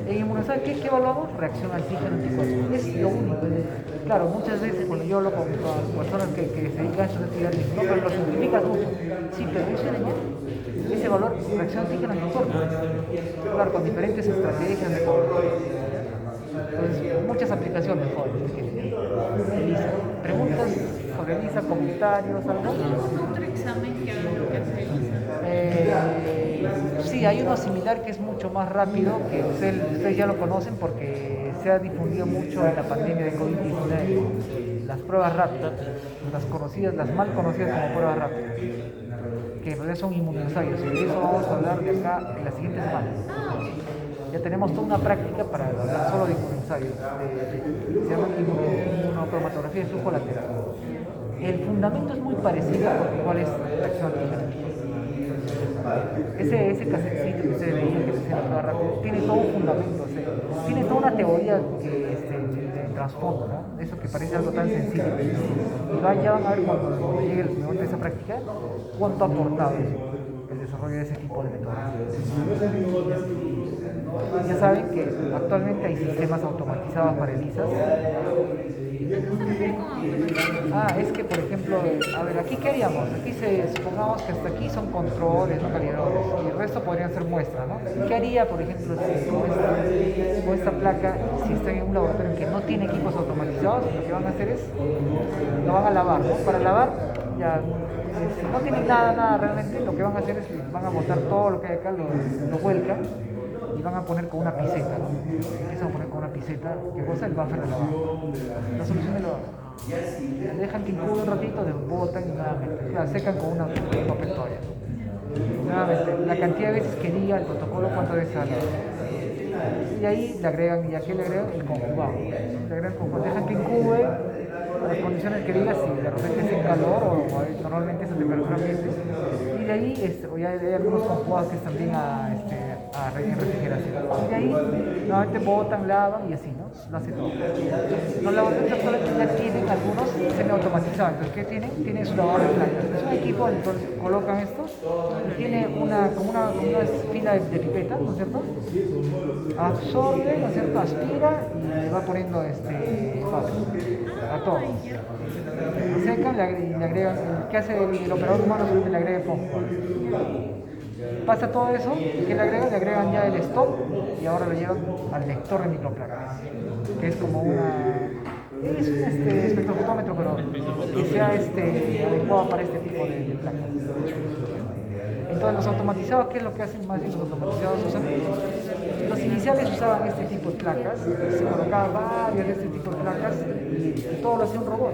en inmunoensayo, ¿qué evaluamos? Reacción antígeno-anticuerpo. Es lo único. Claro, muchas veces cuando yo hablo con personas que se dedican a estos actividades, no, pero lo simplificas mucho. Sí, pero eso ese valor, reacción antígeno-anticuerpo. Claro, con diferentes estrategias de entonces, muchas aplicaciones, jóvenes. ELISA. Preguntas sobre ELISA, comentarios, algo. Otro examen que hago que hace ELISA. Sí, hay uno similar que es mucho más rápido, que ustedes ya lo conocen porque se ha difundido mucho en la pandemia de COVID-19. Las pruebas rápidas, las conocidas, las mal conocidas como pruebas rápidas, que en realidad son inmunoensayos. Y de eso vamos a hablar de acá en la siguiente semana. Ya tenemos toda una práctica para hablar solo de inmunoensayos, se llama inmunocromatografía de flujo lateral. El fundamento es muy parecido porque igual es reacción antígena. Ese casetcito que ustedes veían que decía la prueba rápida tiene todo un fundamento, o sea, tiene toda una teoría de trasfondo, ¿no? Eso que parece algo tan sencillo. Y ya van a ver cuando llegue el momento de esa práctica cuánto ha aportado el desarrollo de ese tipo de metodologías. Ya saben que actualmente hay sistemas automatizados para ELISAs. Es que por ejemplo, a ver, aquí qué haríamos, aquí supongamos que hasta aquí son controles, no calibradores, y el resto podrían ser muestras, ¿no? ¿Qué haría, por ejemplo, si con esta placa, si está en un laboratorio que no tiene equipos automatizados? Lo que van a hacer es, lo van a lavar, ¿no? Para lavar, ya, si no tienen nada realmente, lo que van a hacer es, van a botar todo lo que hay acá, lo vuelcan, y van a poner con una piseta, ¿no? Empiezan a poner con una piseta, ¿qué cosa? El buffer de lavado. La solución de lavado. Dejan que incube un ratito, desbotan y nuevamente. La secan con una papel toalla. Nuevamente, la cantidad de veces que diga el protocolo, cuántas veces ha lavado. Y ahí le agregan, ¿y a qué le agregan? El conjugado. Le agregan el conjugado, dejan que incube a las condiciones que diga, si de repente es en calor o normalmente es a temperatura ambiente. Y de ahí, ya hay algunos conjugados que están bien en refrigeración. Y de ahí, nuevamente botan, lavan y así, ¿no? Lo hace todo. Los laboratorios actualmente ya tienen algunos semi-automatizados. Entonces, ¿qué tienen? Tienen su lavadora de plantas. Es un equipo, entonces colocan esto y tiene una fila de pipetas, ¿no es cierto? Absorbe, ¿no es cierto? Aspira y le va poniendo a todo. Lo secan y le agregan, ¿qué hace el operador humano? Le agrega el conjugado. Pasa todo eso, ¿qué le agregan? Le agregan ya el stop y ahora lo llevan al lector de microplacas, que es como es un espectrofotómetro, pero que sea adecuado para este tipo de placas. Entonces los automatizados, ¿qué es lo que hacen? Más bien los automatizados los iniciales usaban este tipo de placas, se colocaban varias de este tipo de placas y todo lo hacía un robot.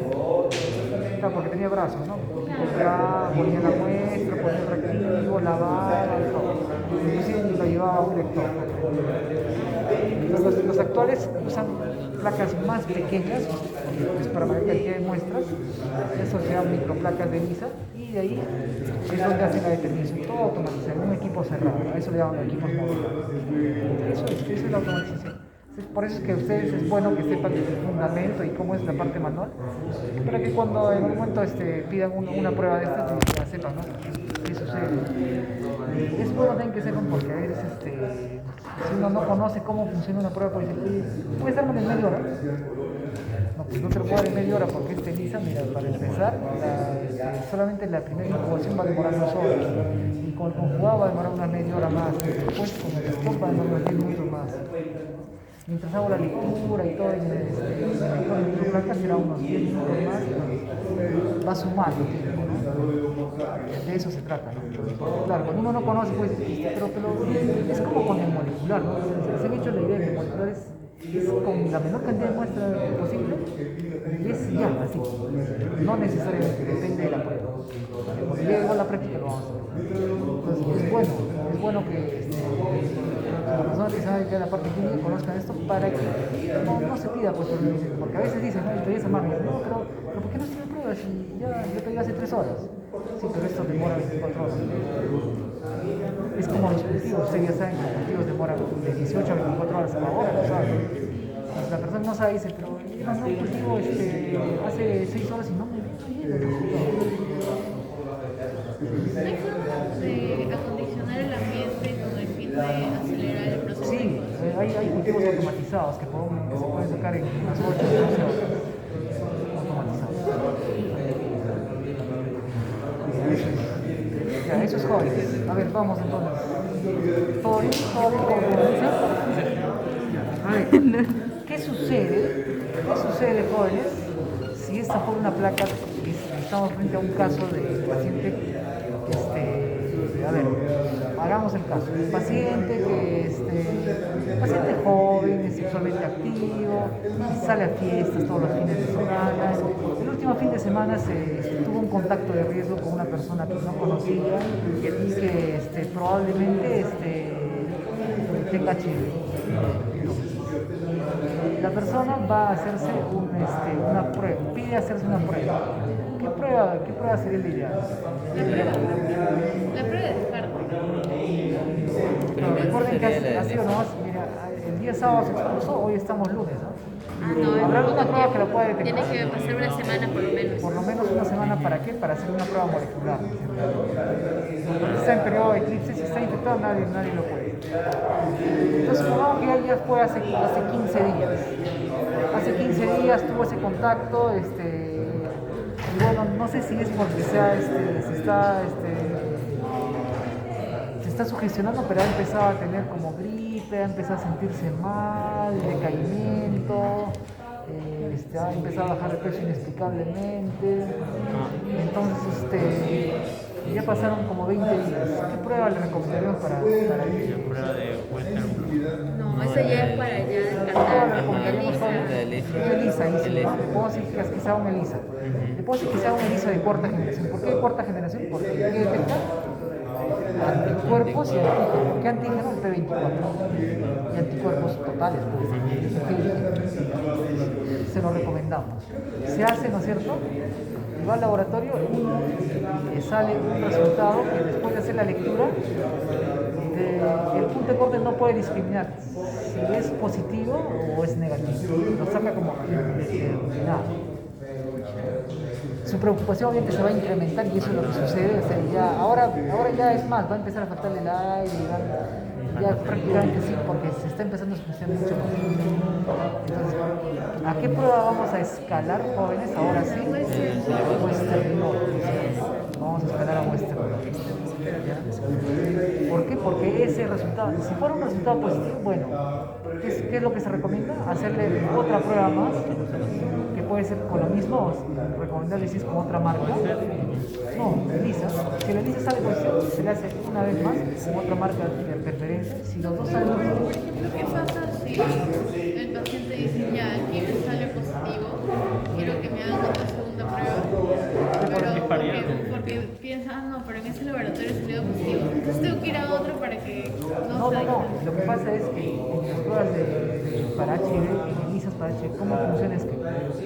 Claro, porque tenía brazos, ¿no? Ponía la muestra, ponía el reactivo, lavaba, todo. Inclusive lo llevaba a un lector. Los actuales usan placas más pequeñas, es para mayor cantidad de muestras, eso se llama microplacas de ELISA, y de ahí es donde hacen la determinación, todo automatizado, en un equipo cerrado, a eso le llaman equipos modulares. Eso es la automatización. Por eso es que a ustedes es bueno que sepan el fundamento y cómo es la parte manual, para que cuando en un momento pidan una prueba de estas, ya sepan, ¿no? ¿Qué sucede? Es bueno también que sepan porque a veces si uno no conoce cómo funciona una prueba, pues dice, ¿puedes darme en media hora? No, pues no te lo puedo dar en media hora porque ELISA, mira, para empezar, solamente la primera incubación va a demorar 2 horas y con el conjugado va a demorar una media hora más, después con el stop va a demorar 10 minutos más. Mientras hago la lectura y todo, con el microplaca será unos 10 minutos más, va sumando tiempo, ¿no? De eso se trata, ¿no? Claro, cuando uno no conoce, pues, pero es como con el molecular, ¿no? Se ha hecho la idea de que el molecular es con la menor cantidad de muestras posible, es ya, así, no necesariamente, depende de la prueba. Cuando llegue a la práctica lo vamos a hacer. Entonces, es bueno que las personas que saben que la parte clínica conozcan esto para que no se pida, pues, porque a veces dicen, no, te dice más, no, pero ¿por qué no se me pruebas? Si ya yo pedí hace 3 horas. Sí, pero esto demora 24 horas. Es como los cultivos, ustedes ya saben que los cultivos demoran de 18 a 24 horas fuerza, ahora lo sabe. Pues la persona no sabe, dice, pero yo no cultivo hace 6 horas y no me veo bien el resultado. ¿No hay formas de acondicionar el ambiente con el fin de acelerar el proceso? Sí, hay cultivos automatizados que se pueden sacar en unas 8 o 12 horas. Automatizados. Ya, eso es jóvenes. A ver, vamos entonces. ¿Todo bien? ¿Todo bien? ¿Cómo comienza? A ver, ¿qué sucede? ¿Qué sucede, jóvenes? Si esta fuera una placa, estamos frente a un caso de paciente, a ver, hagamos el caso. Un paciente paciente joven, es sexualmente activo, sale a fiestas todos los fines de semana. El último fin de semana tuvo un contacto de riesgo con una persona que no conocía y que probablemente tenga HIV. La persona va a hacerse una prueba, pide hacerse una prueba. ¿Qué prueba sería la ideal? La prueba de descarte. Pero recuerden que ha sido nomás, mira, el día sábado se expuso, hoy estamos lunes, ¿no? Habrá alguna prueba que lo pueda detectar. Tiene que pasar una semana por lo menos. Por lo menos una semana, ¿para qué? Para hacer una prueba molecular. Porque está en periodo de eclipse, si está infectado nadie lo puede. Entonces, supongamos que ya fue hace 15 días. Hace 15 días tuvo ese contacto, y bueno, no sé si es porque se está sugestionando, pero ha empezado a tener como gripe, ha empezado a sentirse mal, decaimiento, ha empezado a bajar de peso inexplicablemente. Entonces, ya pasaron como 20 días. ¿Qué prueba le recomendaríamos para ello? La prueba de Western blot. No, eso ya es para ya ¿Qué prueba le descartar. recomendaríamos para ELISA? Le puedo decir que sea un ELISA. Le puedo decir que sea un ELISA de cuarta generación. ¿Por qué de cuarta generación? Porque hay que detectar anticuerpos y antígenos. ¿Qué antígeno? El P24. Y anticuerpos totales. Se lo recomendamos. Se hace, ¿no es cierto? Y va al laboratorio y sale un resultado que después de hacer la lectura, el punto de corte no puede discriminar si es positivo o es negativo. Lo saca como determinado. Su preocupación obviamente se va a incrementar y eso es lo que sucede. O sea, ahora ya es más, va a empezar a faltarle el aire, ya prácticamente sí, porque se está empezando a suceder mucho más. Entonces, ¿a qué prueba vamos a escalar, jóvenes? Ahora sí, Western blot. Vamos a escalar a Western blot. ¿Por qué? Porque ese resultado, si fuera un resultado positivo, bueno, ¿qué es lo que se recomienda? Hacerle otra prueba más, que puede ser con lo mismo, o recomendarle si es con otra marca. No, ELISA. Si la ELISA sale positivo, se le hace una vez más con otra marca de preferencia. Si los dos salen Por positivos, ejemplo, ¿qué pasa si el paciente dice ya, aquí me sale positivo, quiero que me hagan otra segunda prueba? Pero porque piensa, no, pero en ese laboratorio salió positivo, entonces tengo que ir a otro para que No. salga. Lo que pasa es que en las pruebas para HIV, en ELISAs para HIV, ¿cómo funciona? Es que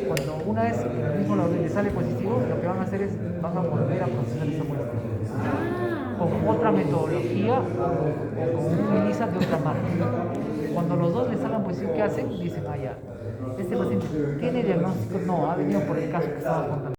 cuando una vez el mismo laboratorio sale positivo, lo que van a hacer es van a volver a procesar esa muestra con otra metodología o con un ELISA de otra marca. Cuando los dos les salgan positivo, ¿qué hacen? Dicen, ya, este paciente tiene diagnóstico, no, ha venido por el caso que estamos contando.